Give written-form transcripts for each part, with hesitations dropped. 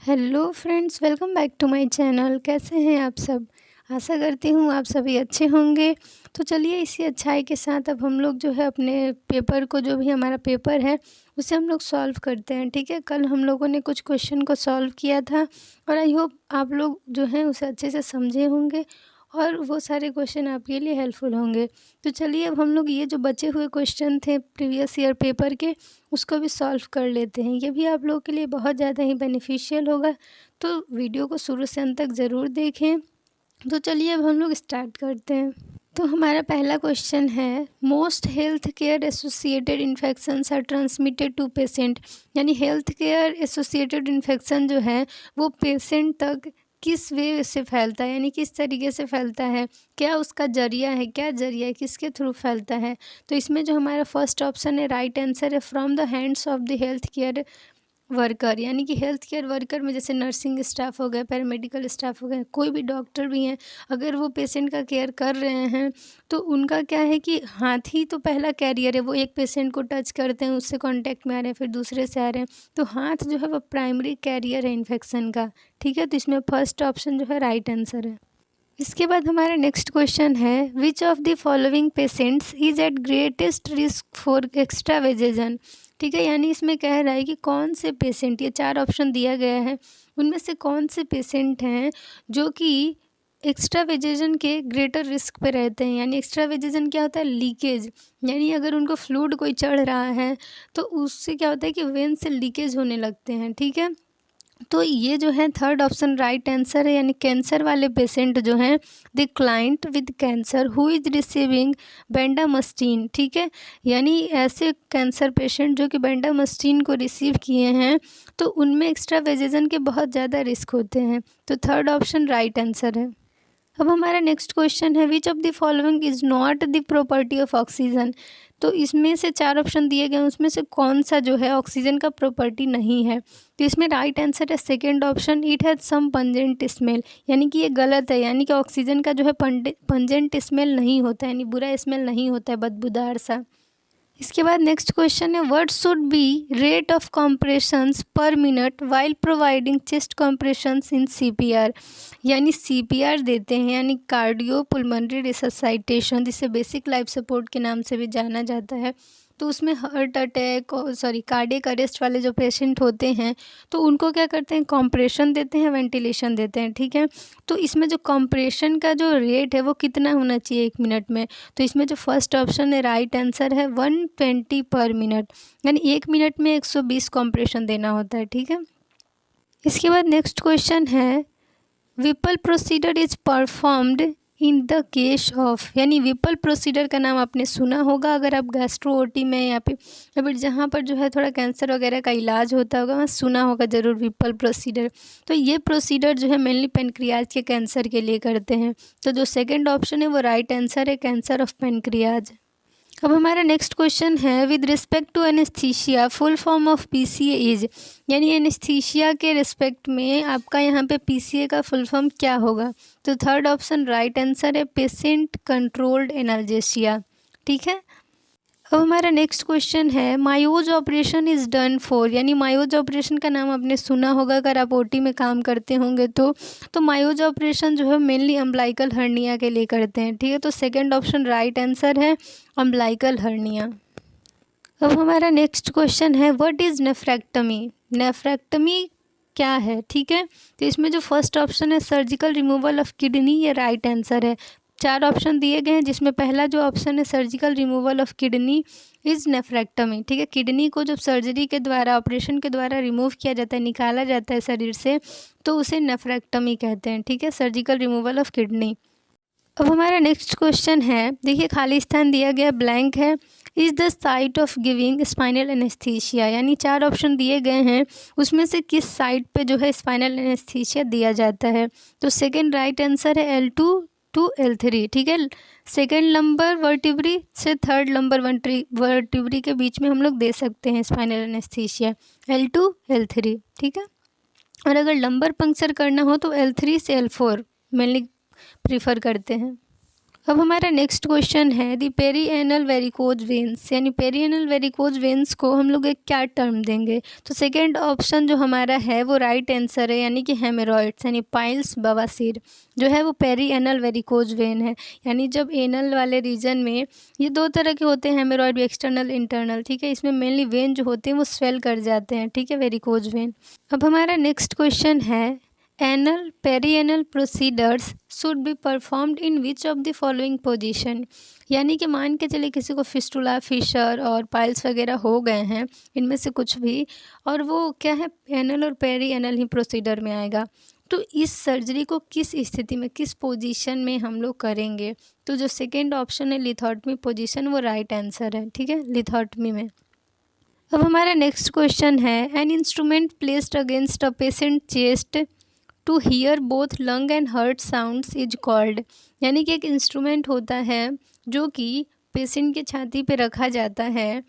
Hello friends, welcome back to my channel. कैसे हैं आप सब? आशा करती हूँ आप सभी अच्छे होंगे। तो चलिए इसी अच्छाई के साथ अब हम लोग जो है अपने पेपर को, जो भी हमारा पेपर है उसे हम लोग सॉल्व करते हैं। ठीक है, कल हम लोगों ने कुछ क्वेश्चन को सॉल्व किया था और आई होप आप लोग जो हैं उसे अच्छे से समझे होंगे और वो सारे क्वेश्चन आपके लिए हेल्पफुल होंगे। तो चलिए अब हम लोग ये जो बचे हुए क्वेश्चन थे प्रीवियस ईयर पेपर के, उसको भी सॉल्व कर लेते हैं। ये भी आप लोगों के लिए बहुत ज़्यादा ही बेनिफिशियल होगा, तो वीडियो को शुरू से अंत तक ज़रूर देखें। तो चलिए अब हम लोग स्टार्ट करते हैं। तो हमारा पहला क्वेश्चन है, most health care associated infections are transmitted to patient. यानी हेल्थ केयर एसोसिएटेड इन्फेक्शन जो है वो पेशेंट तक किस वे से फैलता है, यानी किस तरीके से फैलता है, क्या उसका जरिया है, क्या जरिया है, किसके थ्रू फैलता है। तो इसमें जो हमारा फर्स्ट ऑप्शन है राइट आंसर है, from the hands of the health care worker. यानी कि हेल्थ केयर वर्कर में जैसे नर्सिंग स्टाफ हो गए, पैरामेडिकल स्टाफ हो गए, कोई भी डॉक्टर भी हैं, अगर वो पेशेंट का केयर कर रहे हैं तो उनका क्या है कि हाथ ही तो पहला कैरियर है। वो एक पेशेंट को टच करते हैं, उससे कांटेक्ट में आ रहे हैं, फिर दूसरे से आ रहे हैं, तो हाथ जो है वो प्राइमरी कैरियर है इन्फेक्शन का। ठीक है, तो इसमें फर्स्ट ऑप्शन जो है राइट आंसर है। इसके बाद हमारा नेक्स्ट क्वेश्चन है, which of the following patients is at greatest risk for extravasation. ठीक है, यानी इसमें कह रहा है कि कौन से पेशेंट, ये 4 ऑप्शन दिया गया है, उनमें से कौन से पेशेंट हैं जो कि एक्स्ट्रा वेजेजन के ग्रेटर रिस्क पे रहते हैं। यानी एक्स्ट्रा वेजेजन क्या होता है? लीकेज। यानी अगर उनको फ्लूइड कोई चढ़ रहा है तो उससे क्या होता है कि वेन से लीकेज होने लगते हैं। ठीक है, तो ये जो है थर्ड ऑप्शन राइट आंसर है। यानी कैंसर वाले पेशेंट जो हैं, the client with cancer who is receiving bendamustine. ठीक है, यानी ऐसे कैंसर पेशेंट जो कि बेंडामस्टीन को रिसीव किए हैं तो उनमें एक्स्ट्रा वेजेजन के बहुत ज़्यादा रिस्क होते हैं। तो थर्ड ऑप्शन राइट आंसर है। अब हमारा नेक्स्ट क्वेश्चन है, which of the following is not the property of oxygen. तो इसमें से 4 ऑप्शन दिए गए हैं, उसमें से कौन सा जो है ऑक्सीजन का प्रॉपर्टी नहीं है। तो इसमें राइट आंसर है second option, it has some pungent smell. यानी कि ये गलत है, यानी कि ऑक्सीजन का जो है पंजेंट स्मेल नहीं होता है, यानी बुरा स्मेल नहीं होता है, बदबूदार सा। इसके बाद नेक्स्ट क्वेश्चन है, what should be rate of compressions per minute while providing chest compressions in CPR. यानी सीपीआर देते हैं, यानी कार्डियो पुल्मोनरी रिससाइटेशन, जिसे बेसिक लाइफ सपोर्ट के नाम से भी जाना जाता है। तो उसमें हार्ट अटैक और कार्डियक अरेस्ट वाले जो पेशेंट होते हैं तो उनको क्या करते हैं, कॉम्प्रेशन देते हैं, वेंटिलेशन देते हैं। ठीक है, तो इसमें जो कॉम्प्रेशन का जो रेट है वो कितना होना चाहिए 1 मिनट में। तो इसमें जो फर्स्ट ऑप्शन है राइट आंसर है 120 पर मिनट। यानी 1 मिनट में 120 कॉम्प्रेशन देना होता है। ठीक है, इसके बाद नेक्स्ट क्वेश्चन है, Vipul procedure is performed in the case of. यानी विपल प्रोसीजर का नाम आपने सुना होगा अगर आप गैस्ट्रो ओटी में या फिर जहाँ पर जो है थोड़ा कैंसर वगैरह का इलाज होता होगा वहाँ सुना होगा ज़रूर विपल प्रोसीजर। तो ये प्रोसीजर जो है मेनली पेनक्रियाज के कैंसर के लिए करते हैं। तो जो सेकेंड ऑप्शन है वो राइट आंसर है, कैंसर ऑफ पेनक्रियाज। अब हमारा नेक्स्ट क्वेश्चन है, with respect to anaesthesia full form of PCA is. यानी एनेस्थीसिया के रिस्पेक्ट में आपका यहाँ पे पीसीए का फुल फॉर्म क्या होगा। तो थर्ड ऑप्शन राइट आंसर है, पेशेंट कंट्रोल्ड एनाल्जेसिया। ठीक है, अब हमारा नेक्स्ट क्वेश्चन है, मायोज ऑपरेशन इज़ डन फॉर। यानी मायोज ऑपरेशन का नाम आपने सुना होगा अगर आप ओटी में काम करते होंगे तो मायोज ऑपरेशन जो है मेनली अम्बलाइकल हर्निया के लिए करते हैं। ठीक है, तो सेकंड ऑप्शन राइट आंसर है, अम्बलाइकल हर्निया। अब हमारा नेक्स्ट क्वेश्चन है, व्हाट इज़ नेफ्रेक्टमी। नेफ्रेक्टमी क्या है? ठीक है, तो इसमें जो फर्स्ट ऑप्शन है सर्जिकल रिमूवल ऑफ किडनी, ये राइट आंसर है। 4 ऑप्शन दिए गए हैं जिसमें पहला जो ऑप्शन है surgical removal of kidney is nephrectomy. ठीक है, किडनी को जब सर्जरी के द्वारा, ऑपरेशन के द्वारा रिमूव किया जाता है, निकाला जाता है शरीर से, तो उसे नेफ्रेक्टमी कहते हैं। ठीक है, सर्जिकल रिमूवल ऑफ किडनी। अब हमारा नेक्स्ट क्वेश्चन है, देखिए खाली स्थान दिया गया ब्लैंक है, is the site of giving spinal anaesthesia. यानी 4 ऑप्शन दिए गए हैं, उसमें से किस साइट पे जो है स्पाइनल एनेस्थीसिया दिया जाता है। तो सेकंड राइट आंसर है L2 to L3। ठीक है, सेकंड नंबर वर्टिब्री से थर्ड नंबर वर्टिब्री के बीच में हम लोग दे सकते हैं स्पाइनल एनेस्थीसिया, L2 L3। ठीक है, और अगर लंबर पंक्चर करना हो तो L3 से L4 मेनली प्रीफर करते हैं। अब हमारा नेक्स्ट क्वेश्चन है दी पेरीएनल वेरिकोज वेन्स, यानी पेरीएनल वेरिकोज वेन्स को हम लोग एक क्या टर्म देंगे। तो सेकंड ऑप्शन जो हमारा है वो राइट आंसर है, यानी कि हेमोरॉइड्स, यानी पाइल्स बवासीर जो है वो पेरीएनल वेरिकोज वेन है। यानी जब एनल वाले रीजन में, ये दो तरह के होते हैं हेमोरॉइड, एक्सटर्नल इंटरनल, ठीक है। इसमें मेनली वेन जो होते हैं वो स्वेल कर जाते हैं, ठीक है, वेरिकोज वेन। अब हमारा नेक्स्ट क्वेश्चन है anal perianal procedures should be performed in which of the following position, यानी कि मान के चले किसी को फिस्टुला, फिशर और पाइल्स वगैरह हो गए हैं, इनमें से कुछ भी, और वो क्या है एनल और पेरीएनल ही प्रोसीडर में आएगा, तो इस सर्जरी को किस स्थिति में, किस पोजीशन में हम लोग करेंगे। तो जो सेकेंड ऑप्शन है लिथोटमी पोजीशन, वो राइट आंसर है, ठीक है, लिथोटमी में। अब हमारा नेक्स्ट क्वेश्चन है an instrument placed against a patient chest to hear both lung and heart sounds is called, यानी कि एक इंस्ट्रूमेंट होता है जो कि पेशेंट की छाती पे रखा जाता है,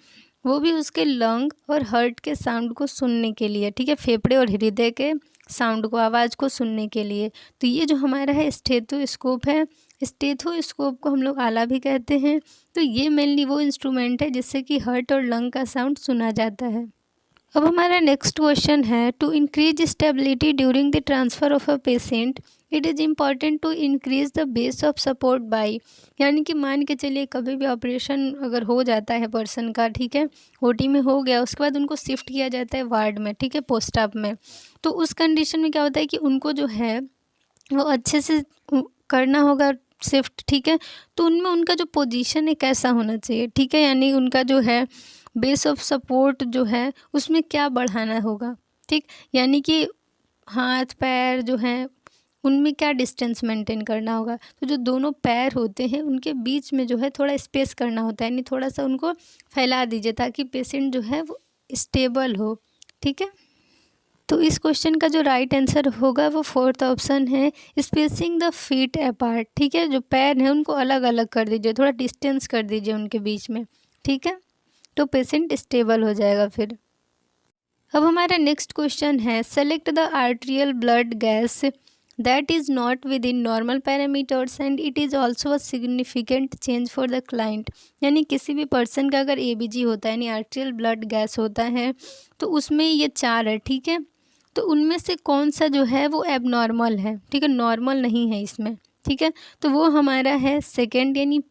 वो भी उसके लंग और हार्ट के साउंड को सुनने के लिए, ठीक है, फेफड़े और हृदय के साउंड को, आवाज़ को सुनने के लिए। तो ये जो हमारा है स्टेथोस्कोप है, स्टेथोस्कोप को हम लोग आला भी कहते हैं। तो ये मेनली वो इंस्ट्रूमेंट है जिससे कि हार्ट और लंग का साउंड सुना जाता है। अब हमारा नेक्स्ट क्वेश्चन है to increase stability during the transfer of a patient it is important to increase the base of support by, यानी कि मान के चलिए कभी भी ऑपरेशन अगर हो जाता है पर्सन का, ठीक है, ओटी में हो गया, उसके बाद उनको शिफ्ट किया जाता है वार्ड में, ठीक है, पोस्ट ऑप में। तो उस कंडीशन में क्या होता है कि उनको जो है वो अच्छे से करना होगा शिफ्ट, ठीक है। तो उनमें उनका जो पोजीशन है कैसा होना चाहिए, ठीक है, यानी उनका जो है बेस ऑफ सपोर्ट जो है उसमें क्या बढ़ाना होगा, ठीक, यानी कि हाथ पैर जो हैं उनमें क्या डिस्टेंस मेंटेन करना होगा। तो जो दोनों पैर होते हैं उनके बीच में जो है थोड़ा स्पेस करना होता है, यानी थोड़ा सा उनको फैला दीजिए ताकि पेशेंट जो है वो स्टेबल हो, ठीक है। तो इस क्वेश्चन का जो राइट आंसर होगा वो फोर्थ ऑप्शन है स्पेसिंग द फीट अपार्ट, ठीक है, जो पैर हैं उनको अलग अलग कर दीजिए, थोड़ा डिस्टेंस कर दीजिए उनके बीच में, ठीक है, तो पेशेंट स्टेबल हो जाएगा फिर। अब हमारा नेक्स्ट क्वेश्चन है select the arterial blood gas that is not with in normal parameters and it is also a significant change for the client, यानी किसी भी पर्सन का अगर एबीजी होता है यानी आर्टेरियल ब्लड गैस होता है तो उसमें ये 4 है, ठीक है, तो उनमें से कौन सा जो है वो एबनॉर्मल है, ठीक है, नॉर्मल नहीं है इसमें, ठीक है, तो वो हमारा है सेकेंड, यानी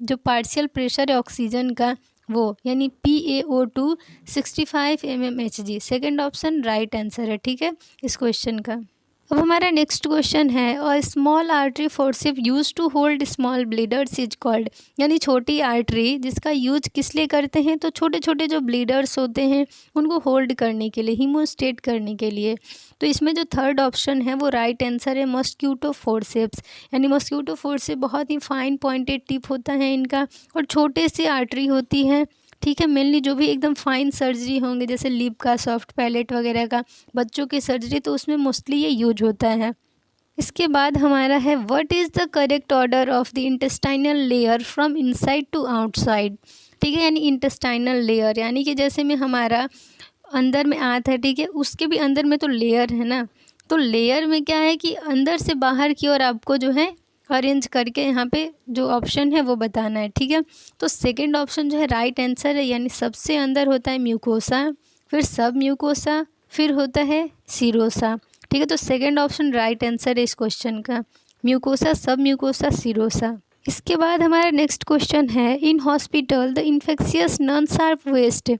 जो पार्शियल प्रेशर है ऑक्सीजन का वो, यानी PaO2 65 mmHg, second option right answer है, ठीक है, इस क्वेश्चन का। अब हमारा नेक्स्ट क्वेश्चन है और small artery forceps use to hold small bleeders is called, यानी छोटी आर्टरी जिसका यूज किस लिए करते हैं, तो छोटे छोटे जो ब्लीडर्स होते हैं उनको होल्ड करने के लिए, हीमोस्टेट करने के लिए। तो इसमें जो थर्ड ऑप्शन है वो राइट आंसर है मॉस्क्यूटो फोर्सेप्स, यानी मॉस्क्यूटो फोर्सेप बहुत ही फाइन पॉइंटेड टिप होता है इनका और छोटे से आर्टरी होती है, ठीक है, मेनली जो भी एकदम फाइन सर्जरी होंगे जैसे लिप का, सॉफ्ट पैलेट वगैरह का, बच्चों की सर्जरी, तो उसमें मोस्टली ये यूज होता है। इसके बाद हमारा है what is the correct order of the intestinal layer from inside to outside, ठीक है, यानी इंटेस्टाइनल लेयर यानी कि जैसे में हमारा अंदर में आता है, ठीक है, उसके भी अंदर में तो लेयर है ना, तो लेयर में क्या है कि अंदर से बाहर की ओर आपको जो है अरेंज करके यहाँ पे जो ऑप्शन है वो बताना है, ठीक है। तो सेकंड ऑप्शन जो है राइट आंसर है, यानी सबसे अंदर होता है म्यूकोसा, फिर सब म्यूकोसा, फिर होता है सीरोसा, ठीक है, तो सेकंड ऑप्शन राइट आंसर है इस क्वेश्चन का, म्यूकोसा, सब म्यूकोसा, सीरोसा। इसके बाद हमारा नेक्स्ट क्वेश्चन है in hospital the infectious non sharp waste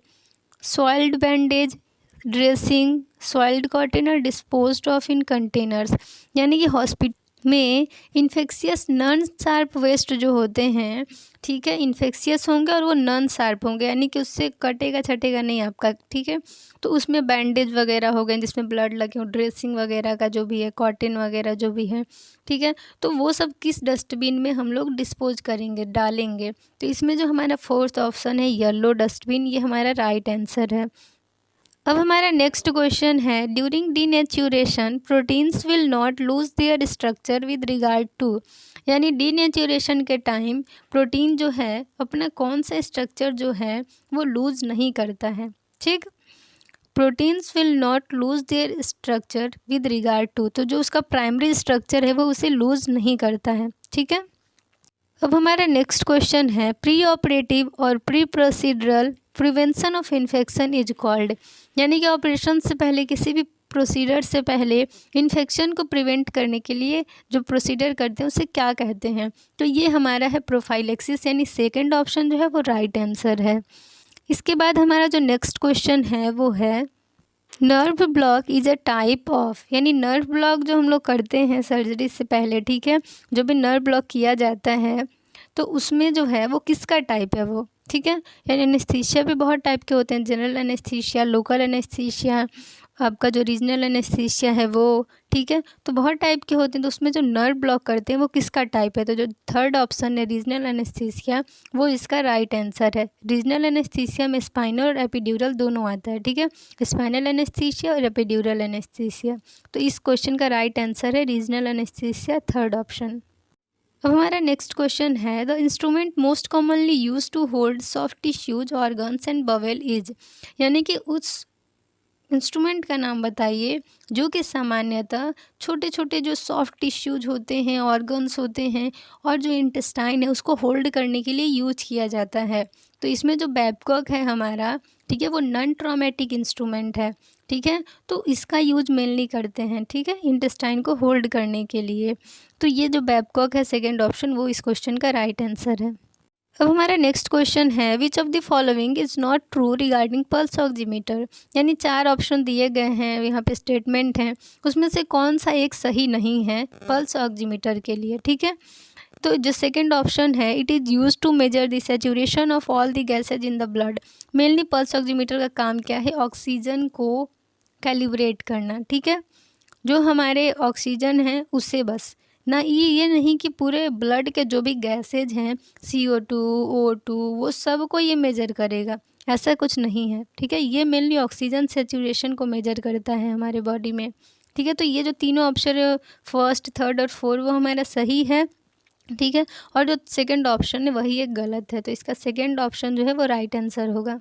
soiled bandage dressing soiled cotton और डिस्पोज्ड ऑफ इन कंटेनर्स, यानी कि हॉस्पिटल में इन्फेक्शियस नॉन शार्प वेस्ट जो होते हैं, ठीक है, इन्फेक्शियस होंगे और वो नॉन शार्प होंगे, यानी कि उससे कटेगा छटेगा नहीं आपका, ठीक है, तो उसमें बैंडेज वगैरह हो गए जिसमें ब्लड लगे हो, ड्रेसिंग वगैरह का जो भी है, कॉटन वगैरह जो भी है, ठीक है, तो वो सब किस डस्टबिन में हम लोग डिस्पोज करेंगे, डालेंगे। तो इसमें जो हमारा फोर्थ ऑप्शन है येलो डस्टबिन, ये हमारा राइट आंसर है। अब हमारा नेक्स्ट क्वेश्चन है during denaturation proteins will not lose their structure with regard to, यानी डीनेचुरेशन के टाइम प्रोटीन जो है अपना कौन सा स्ट्रक्चर जो है वो लूज नहीं करता है, ठीक, proteins will not lose their structure with regard to, तो जो उसका प्राइमरी स्ट्रक्चर है वो उसे लूज नहीं करता है, ठीक है। अब हमारा नेक्स्ट क्वेश्चन है प्री ऑपरेटिव और pre procedural prevention of infection is called, यानी कि ऑपरेशन से पहले किसी भी प्रोसीडर से पहले इन्फेक्शन को प्रिवेंट करने के लिए जो प्रोसीडर करते हैं उसे क्या कहते हैं। तो ये हमारा है प्रोफाइलेक्सिस, यानी सेकंड ऑप्शन जो है वो राइट आंसर है। इसके बाद हमारा जो नेक्स्ट क्वेश्चन है वो है nerve block is a type of, यानी नर्व ब्लॉक जो हम लोग करते हैं सर्जरी से पहले, ठीक है, जो भी नर्व ब्लॉक किया जाता है तो उसमें जो है वो किसका टाइप है वो, ठीक है। यानी एनेस्थीसिया भी बहुत टाइप के होते हैं, जनरल एनेस्थीसिया, लोकल एनेस्थीसिया, आपका जो रीजनल एनेस्थीसिया है वो, ठीक है, तो बहुत टाइप के होते हैं। तो उसमें जो नर्व ब्लॉक करते हैं वो किसका टाइप है, तो जो थर्ड ऑप्शन है रीजनल एनेस्थीसिया वो इसका राइट आंसर है। रीजनल एनेस्थीसिया में स्पाइनल और एपिड्यूरल दोनों आता है, ठीक है, स्पाइनल एनेस्थीसिया और एपिड्यूरल एनेस्थीसिया। तो इस क्वेश्चन का राइट आंसर है रीजनल एनेस्थीसिया, थर्ड ऑप्शन। अब हमारा नेक्स्ट क्वेश्चन है the instrument most commonly use to hold soft tissues organs and bowel is, यानी कि उस इंस्ट्रूमेंट का नाम बताइए जो कि सामान्यतः छोटे छोटे जो सॉफ्ट टिश्यूज होते हैं, ऑर्गन्स होते हैं और जो इंटेस्टाइन है उसको होल्ड करने के लिए यूज किया जाता है। तो इसमें जो बैबकॉक है हमारा, ठीक है, वो नॉन ट्रॉमेटिक इंस्ट्रूमेंट है, ठीक है, तो इसका यूज मेनली करते हैं, ठीक है, इंटेस्टाइन को होल्ड करने के लिए। तो ये जो बैबकॉक है सेकेंड ऑप्शन वो इस क्वेश्चन का राइट आंसर है। अब हमारा नेक्स्ट क्वेश्चन है which of the following is not true regarding pulse oximeter, यानी 4 ऑप्शन दिए गए हैं, यहाँ पे स्टेटमेंट हैं, उसमें से कौन सा एक सही नहीं है पल्स ऑक्सीमीटर के लिए, ठीक है। तो जो सेकंड ऑप्शन है it is use to measure the saturation of all the gases in the blood, mainly pulse oximeter का काम क्या है, ऑक्सीजन को कैलिब्रेट करना, ठीक है, जो हमारे ऑक्सीजन है उससे बस ना, ये नहीं कि पूरे ब्लड के जो भी गैसेज हैं CO2 O2 वो सब को ये मेजर करेगा, ऐसा कुछ नहीं है, ठीक है, ये मेनली ऑक्सीजन सेचुरेशन को मेजर करता है हमारे बॉडी में, ठीक है। तो ये जो तीनों ऑप्शन फर्स्ट, थर्ड और फोर्थ वो हमारा सही है, ठीक है, और जो सेकंड ऑप्शन है वही एक गलत है, तो इसका सेकंड ऑप्शन जो है वो राइट आंसर होगा।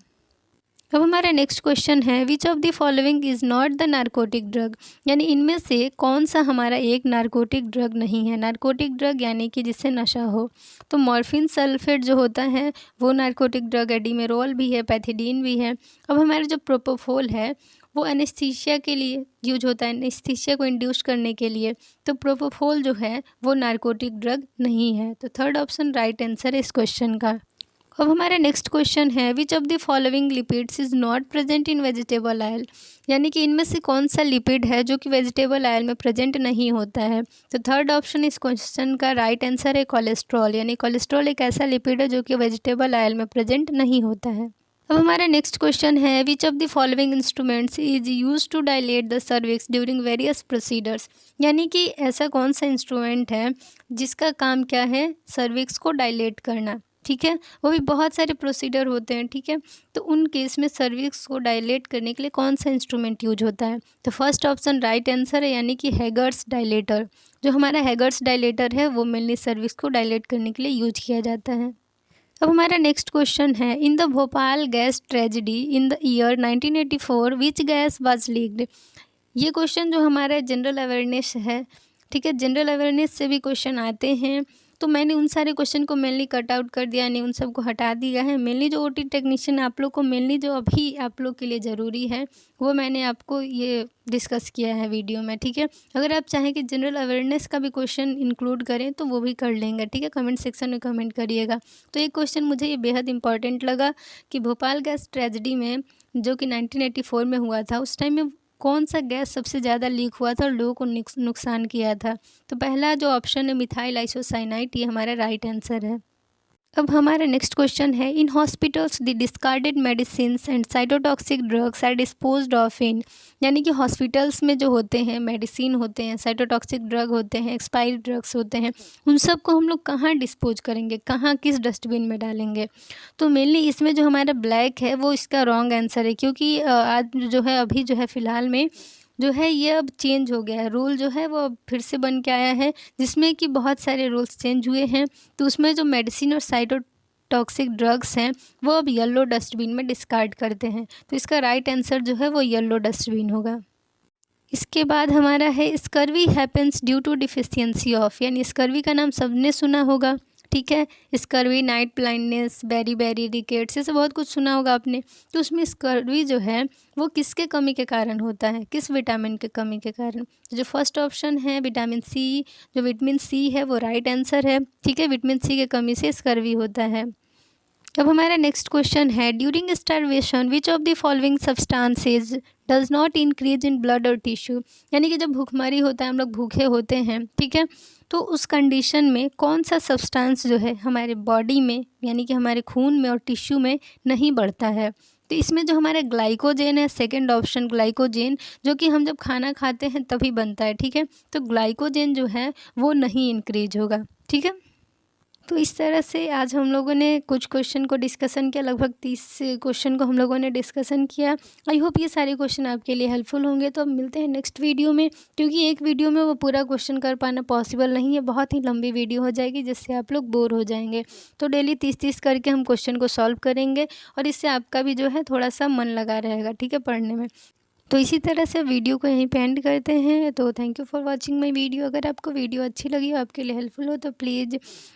अब हमारा नेक्स्ट क्वेश्चन है which of the following is not the narcotic drug, यानी इनमें से कौन सा हमारा एक नारकोटिक ड्रग नहीं है। नारकोटिक ड्रग यानी कि जिससे नशा हो, तो मॉर्फिन सल्फेट जो होता है वो नारकोटिक ड्रग है, डिमेरोल भी है, पैथिडीन भी है। अब हमारा जो प्रोपोफोल है वो एनेस्थीसिया के लिए यूज होता है, एनेस्थीसिया को इंड्यूस करने के लिए, तो प्रोपोफोल जो है वो नारकोटिक ड्रग नहीं है। तो थर्ड ऑप्शन राइट आंसर है इस क्वेश्चन का। अब हमारा नेक्स्ट क्वेश्चन है which of the following lipids is not present in vegetable oil, यानी कि इनमें से कौन सा लिपिड है जो कि वेजिटेबल ऑयल में प्रेजेंट नहीं होता है। तो थर्ड ऑप्शन इस क्वेश्चन का राइट आंसर है कोलेस्ट्रॉल, यानी कोलेस्ट्रॉल एक ऐसा लिपिड है जो कि वेजिटेबल ऑयल में प्रेजेंट नहीं होता है। अब हमारा नेक्स्ट क्वेश्चन है which of the following instruments is use to dilate the cervix during various procedures, यानी कि ऐसा कौन सा इंस्ट्रूमेंट है जिसका काम क्या है, सर्विक्स को डायलेट करना, ठीक है, वो भी बहुत सारे प्रोसीडर होते हैं, ठीक है, तो उन केस में सर्विक्स को डायलेट करने के लिए कौन सा इंस्ट्रूमेंट यूज होता है। तो फर्स्ट ऑप्शन राइट आंसर है, यानी कि हैगर्स डायलेटर। जो हमारा हैगर्स डायलेटर है वो मेनली सर्विक्स को डायलेट करने के लिए यूज किया जाता है। अब हमारा नेक्स्ट क्वेश्चन है in the Bhopal gas tragedy in the year 1984 which gas was leaked, ये क्वेश्चन जो हमारा जनरल अवेयरनेस है, ठीक है, जनरल अवेयरनेस से भी क्वेश्चन आते हैं, तो मैंने उन सारे क्वेश्चन को मेनली कट आउट कर दिया, यानी उन सब को हटा दिया है। मेनली जो OT टेक्नीशियन आप लोग को मेनली जो अभी आप लोग के लिए ज़रूरी है वो मैंने आपको ये डिस्कस किया है वीडियो में, ठीक है। अगर आप चाहें कि जनरल अवेयरनेस का भी क्वेश्चन इंक्लूड करें तो वो भी कर लेंगे, ठीक है, कमेंट सेक्शन में कमेंट करिएगा। तो ये क्वेश्चन मुझे ये बेहद इंपॉर्टेंट लगा कि भोपाल गैस ट्रेजिडी में जो कि 1984 में हुआ था, उस टाइम में कौन सा गैस सबसे ज़्यादा लीक हुआ था और लोगों को नुकसान किया था। तो पहला जो ऑप्शन है मिथाइल आइसोसाइनाइड, ये हमारा राइट आंसर है। अब हमारा नेक्स्ट क्वेश्चन है in hospitals the discarded medicines and cytotoxic drugs are disposed of in, यानी कि हॉस्पिटल्स में जो होते हैं मेडिसिन होते हैं, साइटोटॉक्सिक ड्रग होते हैं, एक्सपायर्ड ड्रग्स होते हैं, उन सब को हम लोग कहाँ डिस्पोज करेंगे, कहाँ किस डस्टबिन में डालेंगे। तो मेनली इसमें जो हमारा ब्लैक है वो इसका रॉन्ग आंसर है, क्योंकि आज जो है अभी जो है फ़िलहाल में जो है ये अब चेंज हो गया है, रूल जो है वो अब फिर से बन के आया है, जिसमें कि बहुत सारे रूल्स चेंज हुए हैं। तो उसमें जो मेडिसिन और साइटोटॉक्सिक ड्रग्स हैं वो अब येलो डस्टबिन में डिस्कार्ड करते हैं, तो इसका राइट आंसर जो है वो येलो डस्टबिन होगा। इसके बाद हमारा है scurvy happens due to deficiency of, यानी स्कर्वी का नाम सबने सुना होगा, ठीक है। Scurvy, night blindness, beriberi, rickets, ऐसे बहुत कुछ सुना होगा आपने। तो उसमें स्कर्वी जो है वो किसके कमी के कारण होता है, किस विटामिन के कमी के कारण? तो जो फर्स्ट ऑप्शन है विटामिन सी, जो विटामिन सी है वो राइट आंसर है, ठीक है। विटामिन सी की कमी से स्कर्वी होता है। अब हमारा नेक्स्ट क्वेश्चन है, during starvation which of the following substances does not increase in blood और टिश्यू। यानी कि जब भूखमरी होता है, हम लोग भूखे होते हैं, ठीक है, तो उस कंडीशन में कौन सा सब्सटेंस जो है हमारे बॉडी में यानी कि हमारे खून में और टिश्यू में नहीं बढ़ता है? तो इसमें जो हमारे ग्लाइकोजेन है, सेकंड ऑप्शन ग्लाइकोजेन, जो कि हम जब खाना खाते हैं तभी बनता है, ठीक है। तो ग्लाइकोजेन जो है वो नहीं इंक्रीज होगा, ठीक है। तो इस तरह से आज हम लोगों ने कुछ क्वेश्चन को डिस्कसन किया, लगभग 30 क्वेश्चन को हम लोगों ने डिस्कसन किया। आई होप ये सारे क्वेश्चन आपके लिए हेल्पफुल होंगे। तो अब मिलते हैं नेक्स्ट वीडियो में, क्योंकि एक वीडियो में वो पूरा क्वेश्चन कर पाना पॉसिबल नहीं है, बहुत ही लंबी वीडियो हो जाएगी जिससे आप लोग बोर हो जाएंगे। तो डेली 30-30 करके हम क्वेश्चन को सॉल्व करेंगे और इससे आपका भी जो है थोड़ा सा मन लगा रहेगा, ठीक है, पढ़ने में। तो इसी तरह से वीडियो को यहीं पे एंड करते हैं। तो thank you for watching my video. अगर आपको वीडियो अच्छी लगी हो, आपके लिए हेल्पफुल हो, तो प्लीज़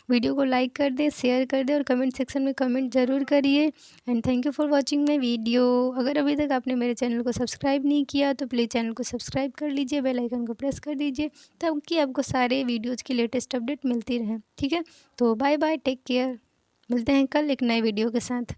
वीडियो को लाइक कर दें, शेयर कर दें और कमेंट सेक्शन में कमेंट ज़रूर करिए। And thank you for watching my video. अगर अभी तक आपने मेरे चैनल को सब्सक्राइब नहीं किया तो प्लीज़ चैनल को सब्सक्राइब कर लीजिए, बेल आइकन को प्रेस कर दीजिए ताकि आपको सारे वीडियोज़ की लेटेस्ट अपडेट मिलती रहें, ठीक है। तो बाय बाय, टेक केयर, मिलते हैं कल एक नए वीडियो के साथ।